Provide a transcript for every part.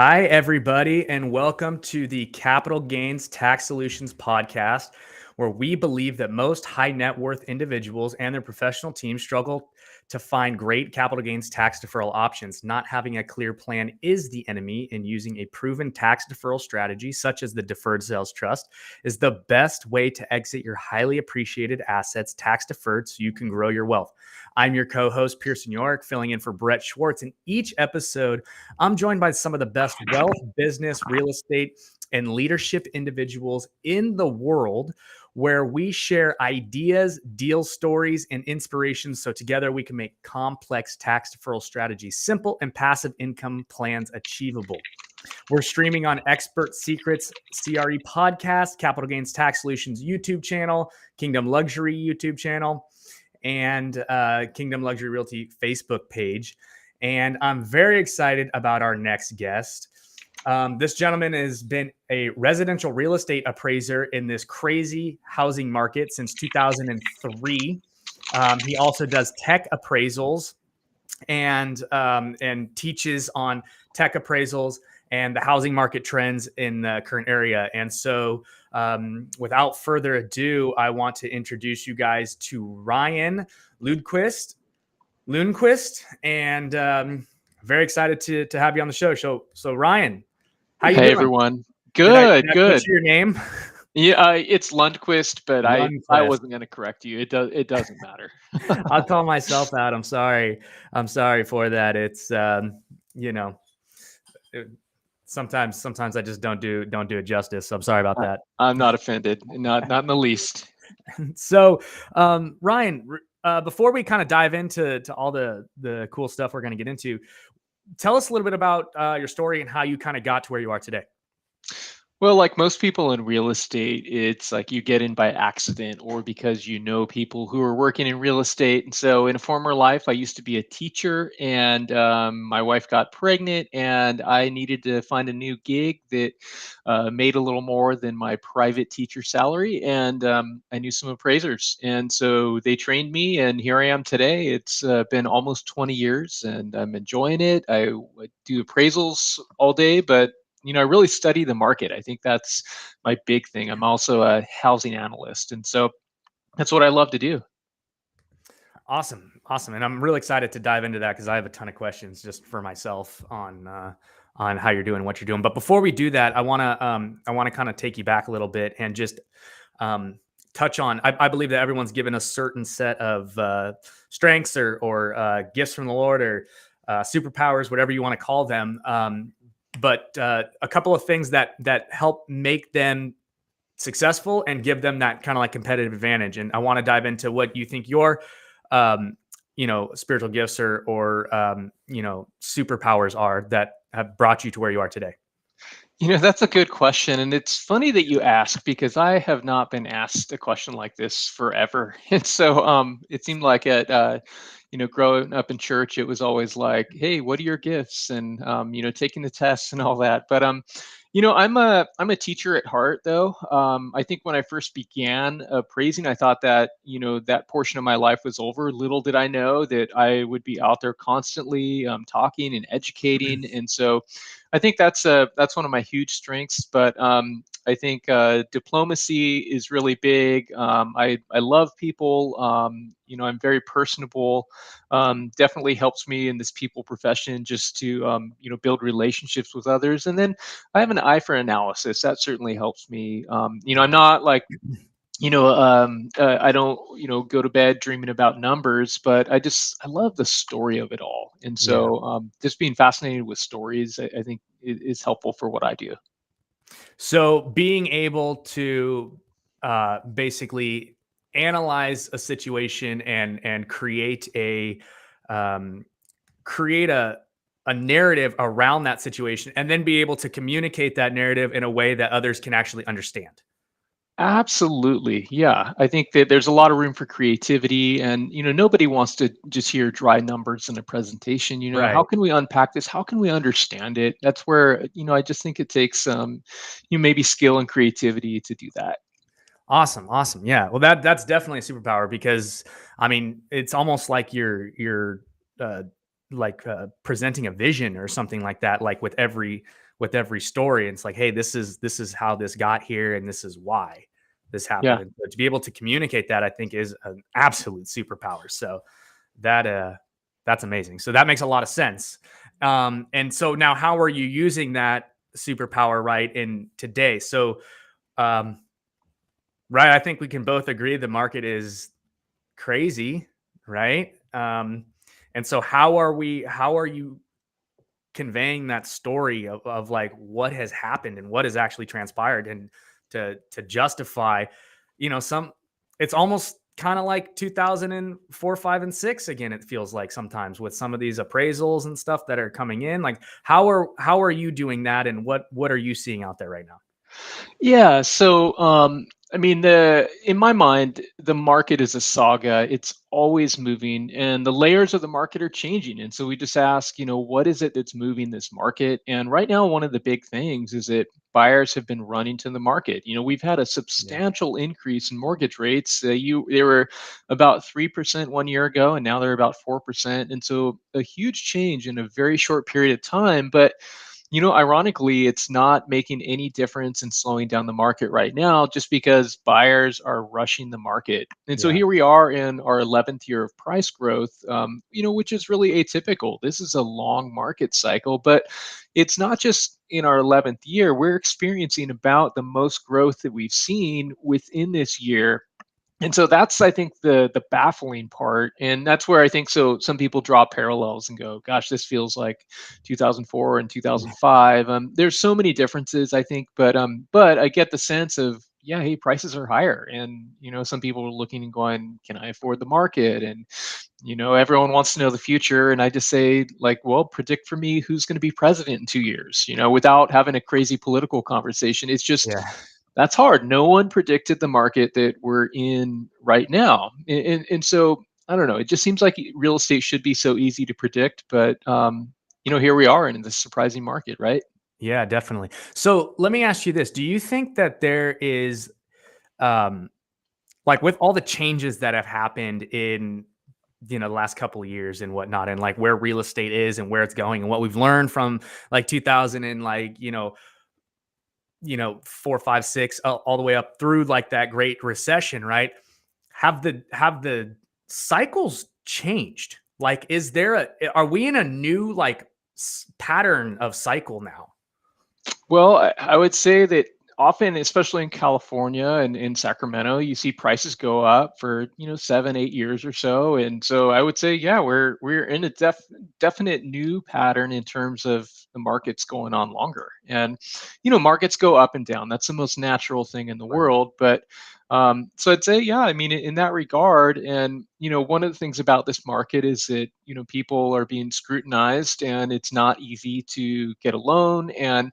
Hi, everybody, and welcome to the Capital Gains Tax Solutions podcast, where we believe that most high net worth individuals and their professional teams struggle to find great capital gains tax deferral options. Not having a clear plan is the enemy, and using a proven tax deferral strategy, such as the Deferred Sales Trust, is the best way to exit your highly appreciated assets tax deferred so you can grow your wealth. I'm your co-host, Pearson York, filling in for Brett Swarts. In each episode, I'm joined by some of the best wealth, business, real estate, and leadership individuals in the world, where we share ideas, deal stories, and inspirations so together we can make complex tax deferral strategies simple and passive income plans achievable. We're streaming on Expert Secrets CRE Podcast, Capital Gains Tax Solutions YouTube channel, Kingdom Luxury YouTube channel, and Kingdom Luxury Realty Facebook page. And I'm very excited about our next guest. This gentleman has been a residential real estate appraiser in this crazy housing market since 2003. He also does tech appraisals and teaches on tech appraisals and the housing market trends in the current area. And so without further ado, I want to introduce you guys to Ryan Lundquist, and very excited to have you on the show. So Ryan, how you Hey doing? everyone. Did I Good, good. butcher your name? Yeah, it's Lundquist, but I Lundquist. wasn't going to correct you. It doesn't matter. I'll call myself out. I'm sorry for that. It's sometimes I just don't do it justice. So I'm sorry about that. I'm not offended, not in the least. So, Ryan, before we kind of dive into all the cool stuff we're going to get into, tell us a little bit about your story and how you kind of got to where you are today. Well, like most people in real estate, it's like you get in by accident or because you know people who are working in real estate. And so, in a former life, I used to be a teacher, and my wife got pregnant, and I needed to find a new gig that made a little more than my private teacher salary. And I knew some appraisers, and so they trained me, and here I am today. It's been almost 20 years, and I'm enjoying it. I do appraisals all day, but I really study the market. I think that's my big thing. I'm also a housing analyst, and so that's what I love to do. Awesome. And I'm really excited to dive into that because I have a ton of questions just for myself on how you're doing, what you're doing. But before we do that, I want to kind of take you back a little bit and just touch on. I believe that everyone's given a certain set of strengths or gifts from the Lord or superpowers, whatever you want to call them. But a couple of things that help make them successful and give them that kind of like competitive advantage. And I want to dive into what you think your spiritual gifts or superpowers are that have brought you to where you are today. That's a good question. And it's funny that you ask because I have not been asked a question like this forever. And so it seemed like growing up in church, it was always like, hey, what are your gifts? And, taking the tests and all that. But, I'm a teacher at heart, though. I think when I first began appraising, I thought that, that portion of my life was over. Little did I know that I would be out there constantly talking and educating. And so I think that's one of my huge strengths. But I think diplomacy is really big. I love people. I'm very personable. Definitely helps me in this people profession just to build relationships with others. And then I have an eye for analysis. That certainly helps me. I'm not like I don't go to bed dreaming about numbers, but I love the story of it all. And so just being fascinated with stories, I think is helpful for what I do. So being able to basically analyze a situation and create a narrative around that situation, and then be able to communicate that narrative in a way that others can actually understand. Absolutely. Yeah. I think that there's a lot of room for creativity, and nobody wants to just hear dry numbers in a presentation. Right. How can we unpack this? How can we understand it? That's where, I just think it takes maybe skill and creativity to do that. Awesome. Yeah. Well, that's definitely a superpower because I mean, it's almost like you're presenting a vision or something like that. Like with every with every story. And it's like, hey, this is how this got here, and this is why this happened. Yeah. And to be able to communicate that, I think, is an absolute superpower. So that's amazing. So that makes a lot of sense. And so now, how are you using that superpower right in today? So, right, I think we can both agree the market is crazy, right? And so how are you conveying that story of like what has happened and what has actually transpired, and to justify, some, it's almost kind of like 2004, 5, and 6 again, it feels like sometimes, with some of these appraisals and stuff that are coming in. Like, how are you doing that, and what are you seeing out there right now? Yeah. So, I mean, in my mind, the market is a saga. It's always moving, and the layers of the market are changing. And so we just ask, what is it that's moving this market? And right now, one of the big things is that buyers have been running to the market. We've had a Yeah. substantial increase in mortgage rates. They were about 3% 1 year ago, and now they're about 4%. And so a huge change in a very short period of time. But ironically, it's not making any difference in slowing down the market right now just because buyers are rushing the market. And so Yeah. here we are in our 11th year of price growth, which is really atypical. This is a long market cycle, but it's not just in our 11th year. We're experiencing about the most growth that we've seen within this year. And so that's, I think, the baffling part. And that's where I think, so some people draw parallels and go, gosh, this feels like 2004 and Yeah. 2005. There's so many differences, I think, but I get the sense of, yeah, hey, prices are higher. And some people are looking and going, can I afford the market? And everyone wants to know the future. And I just say, like, well, predict for me who's going to be president in 2 years, without having a crazy political conversation. It's just, Yeah. that's hard. No one predicted the market that we're in right now. And so I don't know. It just seems like real estate should be so easy to predict, but here we are in this surprising market, right? Yeah, definitely. So let me ask you this. Do you think that there is, um, like, with all the changes that have happened in, the last couple of years and whatnot, and like where real estate is and where it's going, and what we've learned from like 2000 and like, 4, 5, 6, all the way up through like that great recession, right? Have the cycles changed? Like, are we in a new like pattern of cycle now? Well, I would say that often, especially in California and in Sacramento, you see prices go up for 7, 8 years or so, and so I would say, yeah, we're in a definite new pattern in terms of the markets going on longer, and markets go up and down. That's the most natural thing in the Right. world, but so I'd say, yeah, I mean, in that regard, and one of the things about this market is that people are being scrutinized, and it's not easy to get a loan, and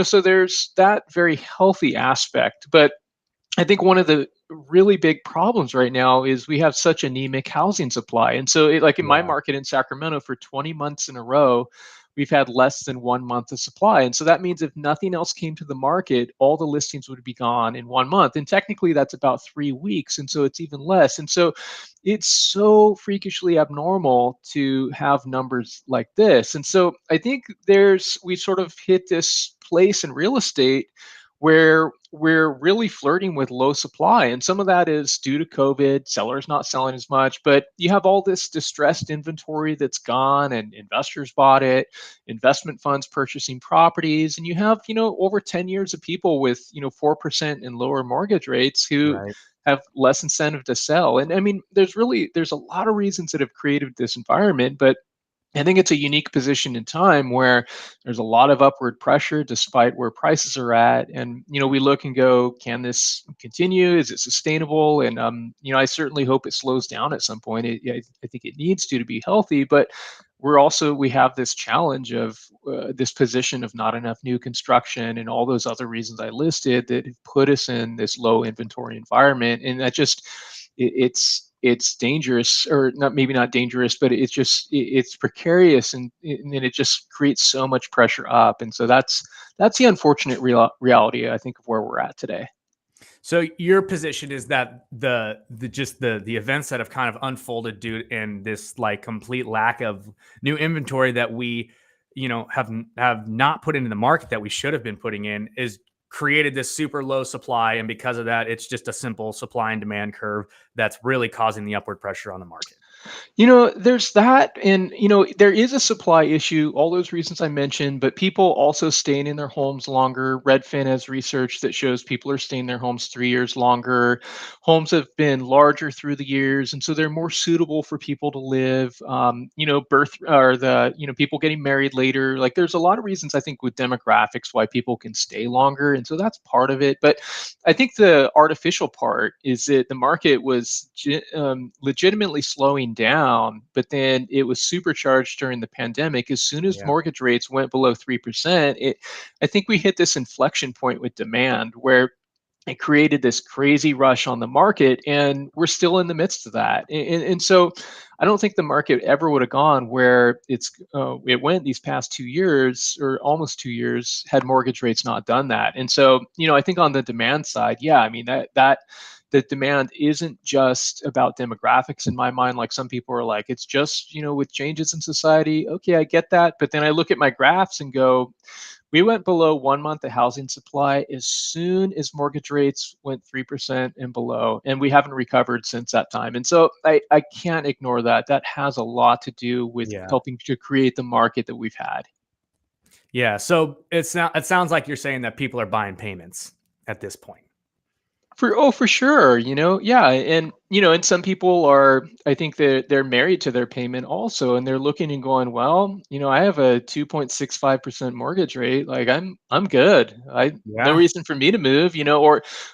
so there's that very healthy aspect. But I think one of the really big problems right now is we have such anemic housing supply. And so, like in my Yeah. market in Sacramento, for 20 months in a row, we've had less than 1 month of supply. And so that means if nothing else came to the market, all the listings would be gone in 1 month. And technically, that's about 3 weeks. And so it's even less. And so it's so freakishly abnormal to have numbers like this. And so I think we sort of hit this place in real estate where we're really flirting with low supply. And some of that is due to COVID, sellers not selling as much, but you have all this distressed inventory that's gone and investors bought it, investment funds purchasing properties, and you have, over 10 years of people with, 4% and lower mortgage rates who Right. have less incentive to sell. And I mean, there's a lot of reasons that have created this environment, but I think it's a unique position in time where there's a lot of upward pressure despite where prices are at. And, we look and go, can this continue? Is it sustainable? And, I certainly hope it slows down at some point. I think it needs to be healthy, but we have this challenge of this position of not enough new construction and all those other reasons I listed that have put us in this low inventory environment. And that just, it's dangerous, or not, maybe not dangerous, but it's precarious, and then it just creates so much pressure up. And so that's the unfortunate reality, I think, of where we're at today. So your position is that the events that have kind of unfolded due in this like complete lack of new inventory that we, have not put into the market that we should have been putting in is created this super low supply, and because of that, it's just a simple supply and demand curve that's really causing the upward pressure on the market. There's that, and there is a supply issue, all those reasons I mentioned, but people also staying in their homes longer. Redfin has research that shows people are staying in their homes 3 years longer. Homes have been larger through the years, and so they're more suitable for people to live. Birth or the people getting married later. Like, there's a lot of reasons I think with demographics why people can stay longer, and so that's part of it. But I think the artificial part is that the market was legitimately slowing down, but then it was supercharged during the pandemic. As soon as Yeah. mortgage rates went below 3%, I think we hit this inflection point with demand where it created this crazy rush on the market, and we're still in the midst of that. And so I don't think the market ever would have gone where it went these past 2 years, or almost 2 years, had mortgage rates not done that. And so I think on the demand side, yeah, I mean that the demand isn't just about demographics in my mind. Like, some people are like, it's just with changes in society. Okay, I get that, but then I look at my graphs and go, we went below 1 month of housing supply as soon as mortgage rates went 3% and below, and we haven't recovered since that time. And so I can't ignore that. That has a lot to do with Yeah. helping to create the market that we've had. Yeah. So it sounds like you're saying that people are buying payments at this point. For sure, yeah, and some people are. I think they're married to their payment also, and they're looking and going, well, I have a 2.65% mortgage rate. Like, I'm good. No Yeah. reason for me to move,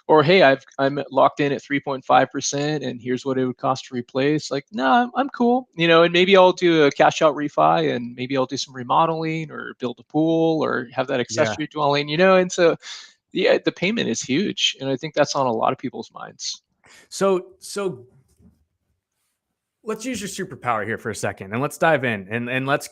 or hey, I'm locked in at 3.5%, and here's what it would cost to replace. Like, no, I'm cool, and maybe I'll do a cash out refi, and maybe I'll do some remodeling or build a pool or have that Yeah. accessory dwelling, and so yeah, the payment is huge, and I think that's on a lot of people's minds. So let's use your superpower here for a second, and let's dive in, and let's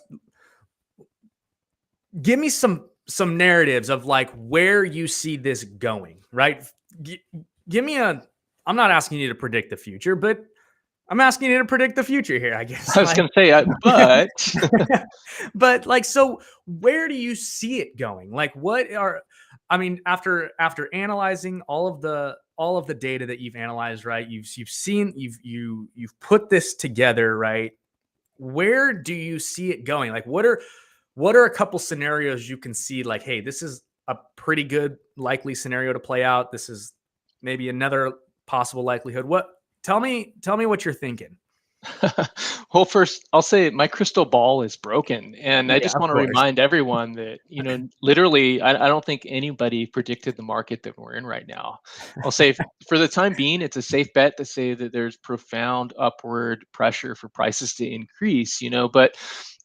give me some narratives of like where you see this going, right? Give me a. I'm not asking you to predict the future, but I'm asking you to predict the future here, I guess. I was Like, gonna say, but but like, so where do you see it going? Like, what are, I mean, after analyzing all of the data that you've analyzed, right? You've seen you've put this together, right? Where do you see it going? Like, what are a couple scenarios you can see? Like, hey, this is a pretty good likely scenario to play out. This is maybe another possible likelihood. What tell me what you're thinking. well, first, I'll say my crystal ball is broken, and I Yeah, just of want to course. remind everyone that literally, I don't think anybody predicted the market that we're in right now. I'll say, for the time being, it's a safe bet to say that there's profound upward pressure for prices to increase. But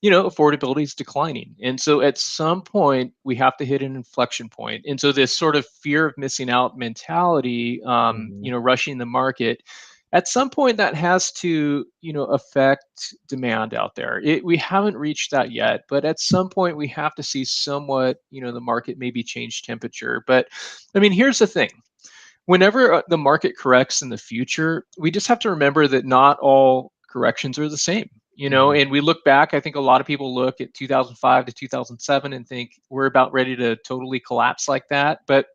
affordability is declining, and so at some point we have to hit an inflection point. And so this sort of fear of missing out mentality, Mhm. rushing the market, at some point that has to affect demand out there. We haven't reached that yet, but at some point we have to see somewhat the market maybe change temperature. But I mean, here's the thing: whenever the market corrects in the future, we just have to remember that not all corrections are the same. Mhm. And we look back, I think a lot of people look at 2005 to 2007 and think we're about ready to totally collapse like that. But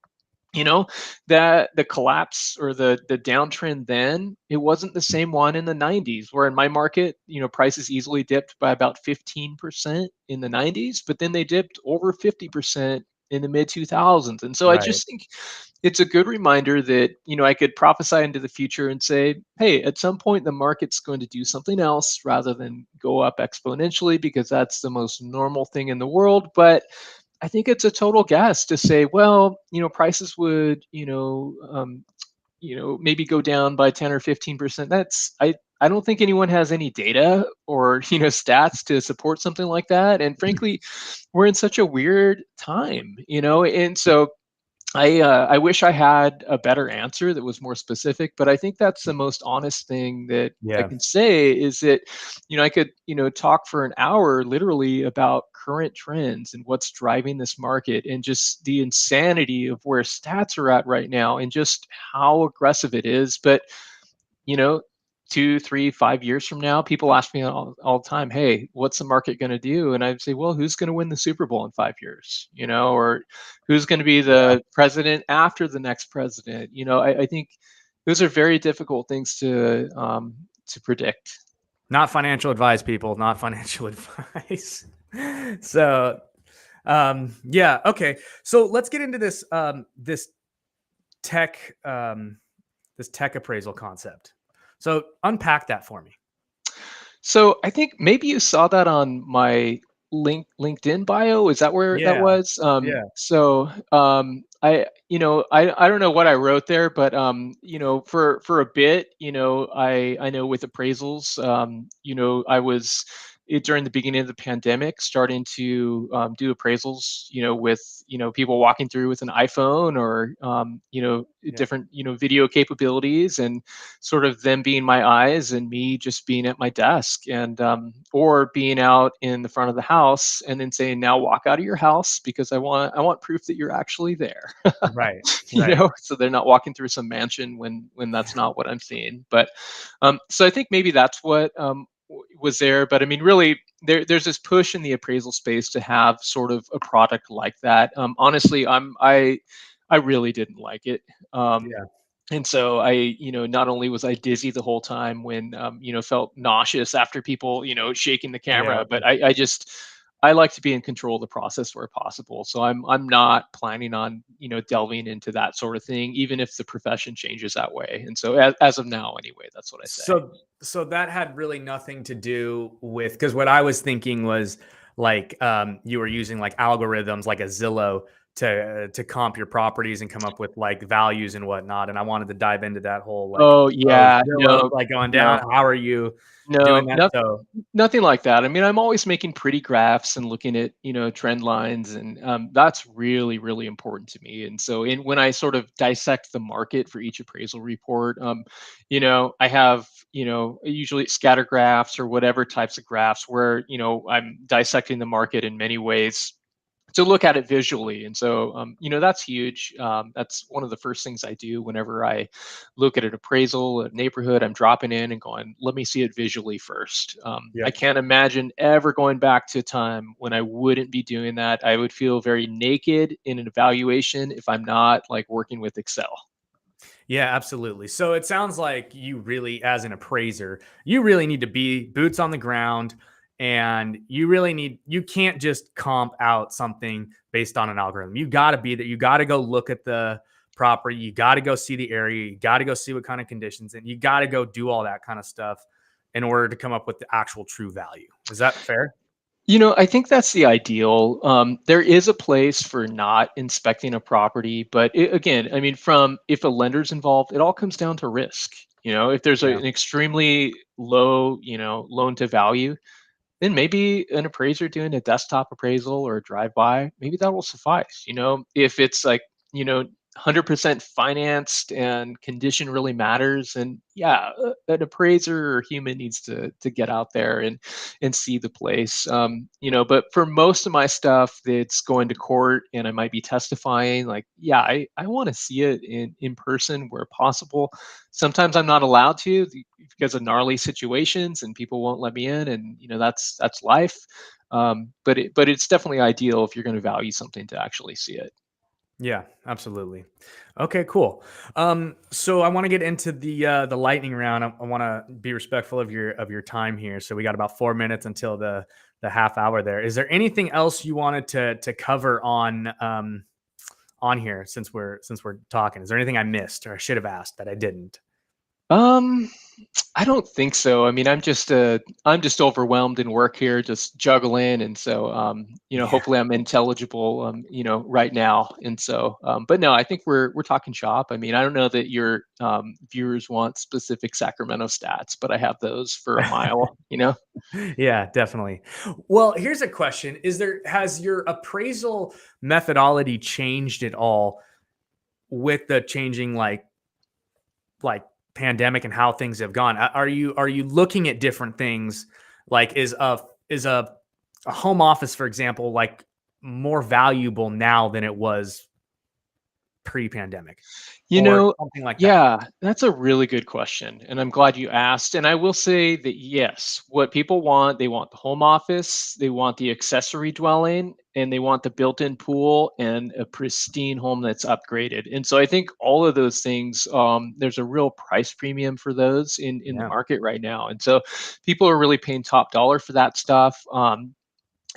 you know that the collapse or the downtrend, then it wasn't the same one in the 90s, where in my market prices easily dipped by about 15% in the 90s, but then they dipped over 50% in the mid 2000s. And so I Right. just think it's a good reminder that I could prophesy into the future and say, hey, at some point the market's going to do something else rather than go up exponentially, because that's the most normal thing in the world. But I think it's a total guess to say, well, prices would, maybe go down by 10 or 15%. I don't think anyone has any data or, stats to support something like that. And frankly, we're in such a weird time, and so I wish I had a better answer that was more specific, but I think that's the most honest thing that I Yeah. can say, is that, I could, talk for an hour literally about current trends and what's driving this market and just the insanity of where stats are at right now and just how aggressive it is. But, you know, 2, 3, 5 years from now, people ask me all the time, "Hey, what's the market going to do?" And I'd say, "Well, who's going to win the Super Bowl in 5 years? Or who's going to be Yeah. the president after the next president?" I think those are very difficult things to predict. Not financial advice, people. Not financial advice. So, yeah. Okay. So let's get into this tech this tech appraisal concept. So unpack that for me. So I think maybe you saw that on my LinkedIn bio. Is that where that Yeah. was? Yeah. I don't know what I wrote there, but for a bit, I know with appraisals, I was during the beginning of the pandemic starting to do appraisals, with people walking through with an iPhone or Yeah. different video capabilities, and sort of them being my eyes and me just being at my desk, and or being out in the front of the house and then saying, now walk out of your house because I want proof that you're actually there. Right. Right. So they're not walking through some mansion when that's not what I'm seeing. But so I think maybe that's what was there. But I mean, really, there's this push in the appraisal space to have sort of a product like that. Honestly, I really didn't like it. um, Yeah. and so not only was I dizzy the whole time when, felt nauseous after people, shaking the Yeah. camera, but I like to be in control of the process where possible. So I'm not planning on, delving into that sort of thing, even if the profession changes that way. And so as of now, anyway, that's what I say. So that had really nothing to do with, because what I was thinking was like you were using like algorithms like a Zillow to comp your properties and come up with like values and whatnot. And I wanted to dive into that whole like, Oh oh, yeah, Zillow's no, like going no, down. How are you doing no, that? no, So nothing like that. I mean, I'm always making pretty graphs and looking at, trend lines, and that's really, really important to me. And so, when I sort of dissect the market for each appraisal report, I have, usually scatter graphs or whatever types of graphs where, I'm dissecting the market in many ways to look at it visually. And so, that's huge. That's one of the first things I do whenever I look at an appraisal, a neighborhood. I'm dropping in and going, let me see it visually first. I yep. can't imagine ever going back to a time when I wouldn't be doing that. I would feel very naked in an evaluation if I'm not like working with Excel. Yeah, absolutely. So it sounds like you really, as an appraiser, you really need to be boots on the ground, and you can't just comp out something based on an algorithm. You got to be there. You got to go look at the property. You got to go see the area. You got to go see what kind of conditions, and you got to go do all that kind of stuff in order to come up with the actual true value. Is that fair? I think that's the ideal. There is a place for not inspecting a property, but again, I mean, from if a lender's involved, it all comes down to risk. If there's Yeah. an extremely low, loan to value, then maybe an appraiser doing a desktop appraisal or a drive-by, maybe that will suffice. If it's like, 100% financed and condition really matters, and yeah, an appraiser or human needs to get out there and see the place. But for most of my stuff that's going to court and I might be testifying, like, yeah, I want to see it in person where possible. Sometimes I'm not allowed to because of gnarly situations and people won't let me in, and that's life. But it's definitely ideal if you're going to value something to actually see it. Yeah, absolutely. Okay, cool. So I want to get into the lightning round. I want to be respectful of your time here. So we got about 4 minutes until the half hour there. Is there anything else you wanted to cover on here since we're talking? Is there anything I missed or I should have asked that I didn't? Um, I don't think so. I mean, I'm just overwhelmed in work here, just juggling, and so Yeah. hopefully I'm intelligible, right now. And so, but no, I think we're talking shop. I mean, I don't know that your viewers want specific Sacramento stats, but I have those for a mile. Yeah, definitely. Well, here's a question. Has your appraisal methodology changed at all with the changing like pandemic and how things have gone? Are you looking at different things? Like is a home office, for example, like more valuable now than it was pre-pandemic You or know, something like that? yeah, that's a really good question. And I'm glad you asked. And I will say that yes, what people want, they want the home office, they want the accessory dwelling, and they want the built in pool and a pristine home that's upgraded. And so I think all of those things, there's a real price premium for those in the Yeah. market right now. And so people are really paying top dollar for that stuff.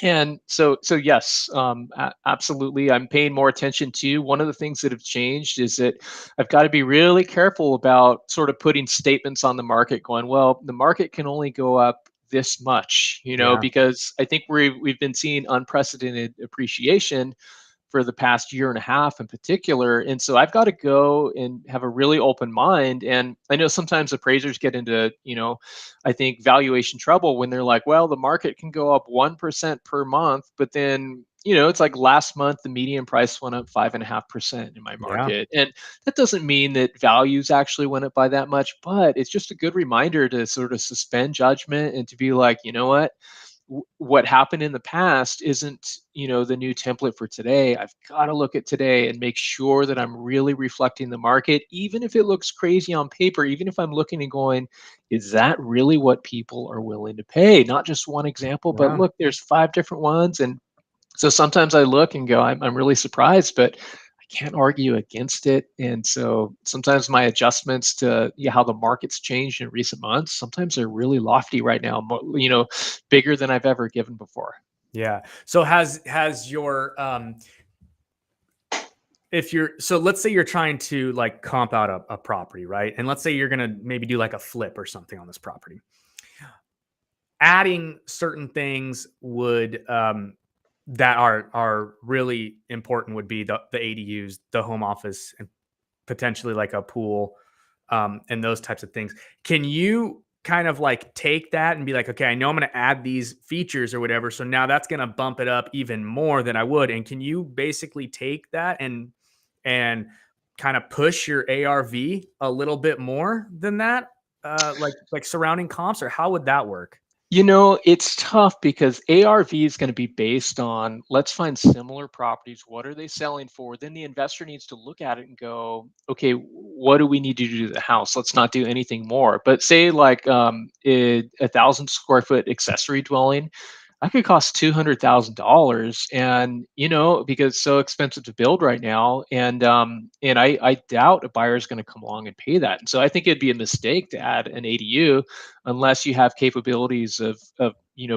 And so yes, absolutely. I'm paying more attention to. One of the things that have changed is that I've got to be really careful about sort of putting statements on the market, going, well, the market can only go up this much, Yeah. because I think we've been seeing unprecedented appreciation for the past year and a half in particular. And so I've got to go and have a really open mind. And I know sometimes appraisers get into, I think valuation trouble when they're like, well, the market can go up 1% per month, but then, it's like last month, the median price went up 5.5% in my Yeah. market. And that doesn't mean that values actually went up by that much, but it's just a good reminder to sort of suspend judgment and to be like, you know what happened in the past isn't the new template for today. I've got to look at today and make sure that I'm really reflecting the market, even if it looks crazy on paper, even if I'm looking and going, is that really what people are willing to pay? Not just one example, but Yeah. look, there's 5 different ones. And so sometimes I look and go, I'm really surprised, but I can't argue against it. And so sometimes my adjustments to how the market's changed in recent months, sometimes they're really lofty right now, bigger than I've ever given before. Yeah. So has your if you're so let's say you're trying to like comp out a property, right? And let's say you're gonna maybe do like a flip or something on this property. Adding certain things would that are really important would be the ADUs, the home office, and potentially like a pool, and those types of things. Can you kind of like take that and be like, okay, I know I'm going to add these features or whatever, so now that's going to bump it up even more than I would? And can you basically take that and kind of push your ARV a little bit more than that, like surrounding comps, or how would that work? It's tough because ARV is going to be based on, let's find similar properties. What are they selling for? Then the investor needs to look at it and go, okay, what do we need to do to the house? Let's not do anything more. But say like a 1,000 square foot accessory dwelling, that could cost $200,000, and because it's so expensive to build right now, and I doubt a buyer is going to come along and pay that. And so I think it'd be a mistake to add an ADU unless you have capabilities of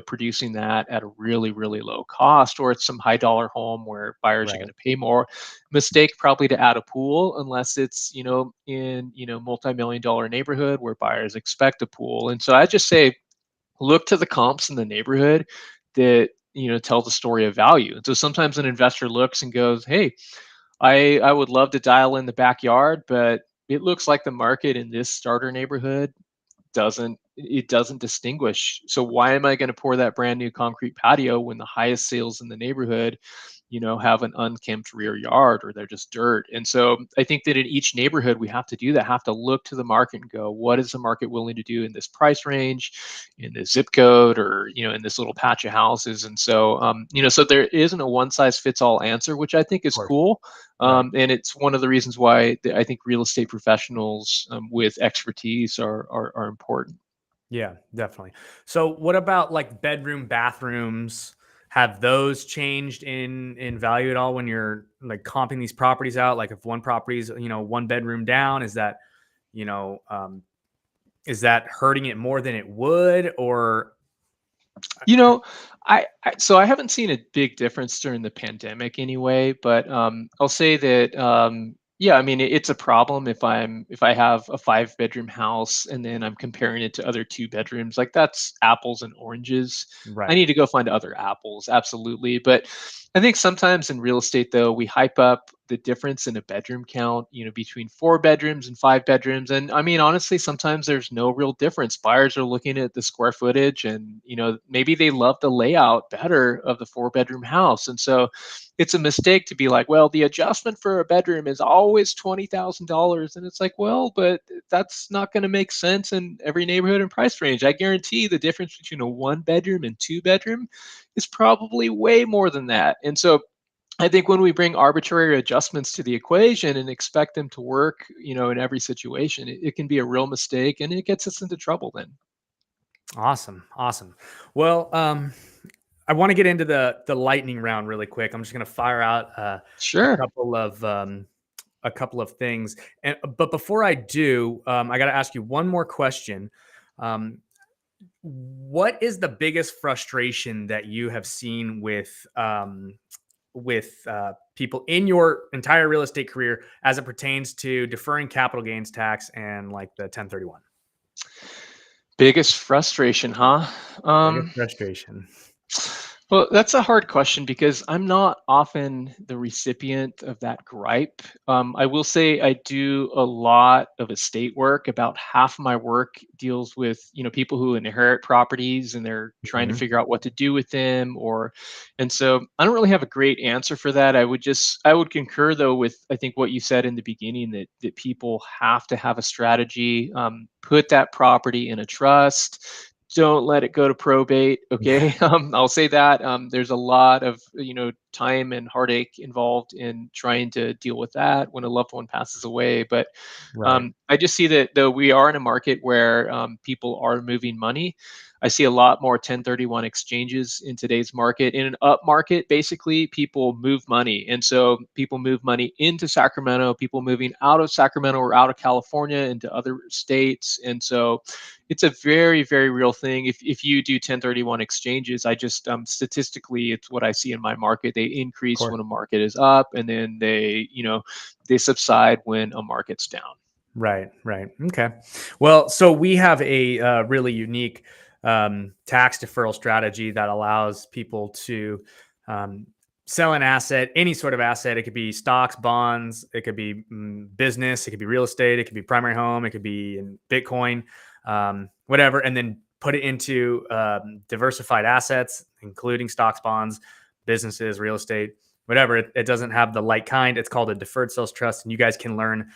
producing that at a really really low cost, or it's some high dollar home where buyers are going Right. to pay more. Mistake probably to add a pool unless it's in multi-million dollar neighborhood where buyers expect a pool. And so I just say look to the comps in the neighborhood that tell the story of value. And so sometimes an investor looks and goes, hey, I would love to dial in the backyard, but it looks like the market in this starter neighborhood doesn't distinguish. So why am I going to pour that brand new concrete patio when the highest sales in the neighborhood, have an unkempt rear yard, or they're just dirt? And so I think that in each neighborhood we have to do that, have to look to the market and go, what is the market willing to do in this price range, in this zip code, or in this little patch of houses? And so so there isn't a one size fits all answer, which I think Of is course. cool. Right. And it's one of the reasons why I think real estate professionals with expertise are important. Yeah, definitely. So what about like bedroom, bathrooms? Have those changed in value at all when you're like comping these properties out? Like if one property's, one bedroom down, you know, um, is that hurting it more than it would? Or You know, so I haven't seen a big difference during the pandemic anyway, but I'll say that yeah, I mean it's a problem if I have a 5 bedroom house and then I'm comparing it to other 2 bedrooms, like that's apples and oranges. I right, need to go find other apples, absolutely. But I think sometimes in real estate though, we hype up the difference in a bedroom count, between 4 bedrooms and 5 bedrooms. And I mean, honestly, sometimes there's no real difference. Buyers are looking at the square footage and, maybe they love the layout better of the 4 bedroom house. And so it's a mistake to be like, well, the adjustment for a bedroom is always $20,000. And it's like, well, but that's not going to make sense in every neighborhood and price range. I guarantee the difference between a 1 bedroom and 2 bedroom is probably way more than that. And so I think when we bring arbitrary adjustments to the equation and expect them to work, in every situation, it can be a real mistake and it gets us into trouble then. Awesome, awesome. Well, I want to get into the lightning round really quick. I'm just going to fire out a Sure. couple of things, and but before I do, I got to ask you one more question. Um, what is the biggest frustration that you have seen with people in your entire real estate career as it pertains to deferring capital gains tax and like the 1031? Biggest frustration, huh? Biggest Um, frustration. Well, that's a hard question because I'm not often the recipient of that gripe. I will say I do a lot of estate work. About half my work deals with, people who inherit properties and they're trying to Mhm. figure out what to do with them, and so I don't really have a great answer for that. I would concur though with I think what you said in the beginning that people have to have a strategy. Put that property in a trust, don't let it go to probate. Yeah, Okay. I'll say that. There's a lot of time and heartache involved in trying to deal with that when a loved one passes away. But right. I just see that though we are in a market where people are moving money. I see a lot more 1031 exchanges in today's market. In an up market, basically, people move money. And so people move money into Sacramento, people moving out of Sacramento or out of California into other states. And so it's a very, very real thing. If you do 1031 exchanges, I just statistically, it's what I see in my market. They Of increase course. when a market is up, and then they subside when a market's down. Right, right. Okay. Well, so we have a really unique tax deferral strategy that allows people to um, sell an asset, any sort of asset. It could be stocks, bonds, it could be business, it could be real estate, it could be primary home, it could be in Bitcoin, whatever, and then put it into diversified assets, including stocks, bonds, businesses, real estate, whatever. It doesn't have the like kind. It's called a deferred sales trust, and you guys can learn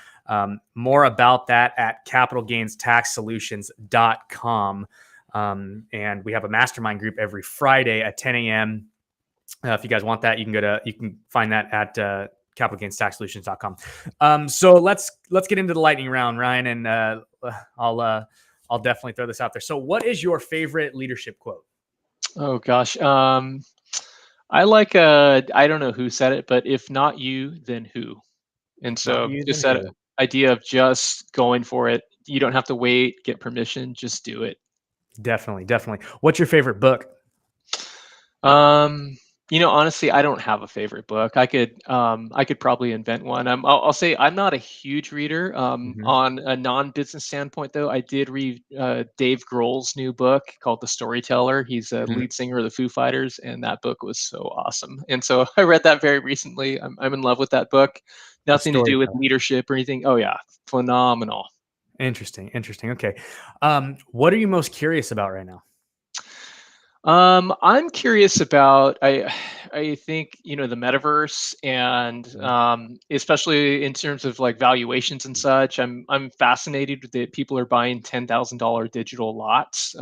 more about that at capitalgainstaxsolutions.com. And we have a mastermind group every Friday at 10 a.m. If you guys want that, you can find that at capitalgainstaxsolutions.com. So let's get into the lightning round, Ryan, and I'll definitely throw this out there. So, what is your favorite leadership quote? Oh gosh. I like I don't know who said it, but if not you, then who? And If not so you, then just that who? idea of just going for it. You don't have to wait, get permission, just do it. Definitely, definitely. What's your favorite book? Um, honestly, I don't have a favorite book. I could probably invent one. I'll say I'm not a huge reader. Mhm. On a non-business standpoint, though, I did read Dave Grohl's new book called The Storyteller. He's a Mhm. lead singer of the Foo Fighters, and that book was so awesome. And so I read that very recently. I'm in love with that book. The Nothing to do with storyteller. leadership or anything. Oh yeah, phenomenal. Interesting, interesting. Okay. What are you most curious about right now? I'm curious about I think the metaverse and Mhm. especially in terms of like valuations and such. I'm fascinated that people are buying $10,000 digital lots.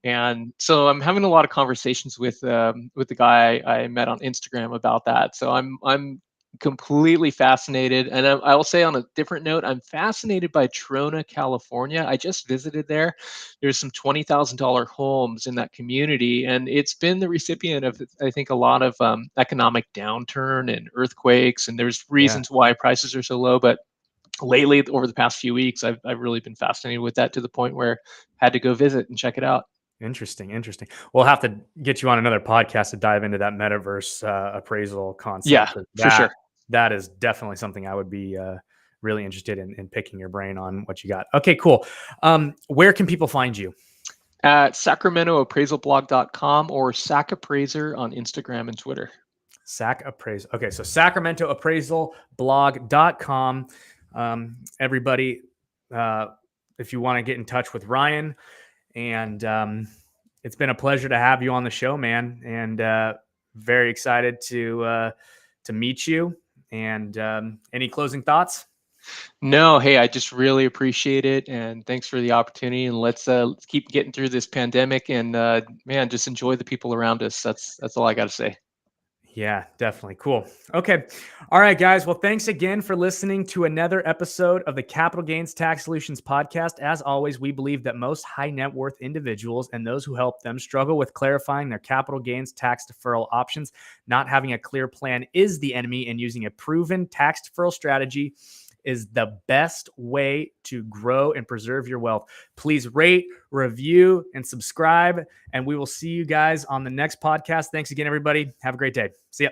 And so I'm having a lot of conversations with the guy I met on Instagram about that. So I'm completely fascinated. And I will say on a different note, I'm fascinated by Trona, California. I just visited there. There's some $20,000 homes in that community, and it's been the recipient of I think a lot of economic downturn and earthquakes. And there's Yeah. reasons why prices are so low, but lately over the past few weeks I've really been fascinated with that to the point where I had to go visit and check it out. Interesting, interesting. We'll have to get you on another podcast to dive into that metaverse appraisal concept Yeah, because for sure. that is definitely something I would be really interested in picking your brain on what you got. Okay, cool. Where can people find you? At sacramentoappraisalblog.com or sac appraiser on Instagram and Twitter. Sac appraisal. Okay, so sacramentoappraisalblog.com. Everybody, uh, if you want to get in touch with Ryan, and it's been a pleasure to have you on the show, man, and very excited to meet you. And any closing thoughts? No, hey, I just really appreciate it, and thanks for the opportunity. And let's keep getting through this pandemic, and man, just enjoy the people around us. That's all I got to say. Yeah, definitely. Cool. Okay. All right, guys. Well, thanks again for listening to another episode of the Capital Gains Tax Solutions podcast. As always, we believe that most high net worth individuals and those who help them struggle with clarifying their capital gains tax deferral options. Not having a clear plan is the enemy, and using a proven tax deferral strategy is the best way to grow and preserve your wealth. Please rate, review, and subscribe. And we will see you guys on the next podcast. Thanks again, everybody. Have a great day. See ya.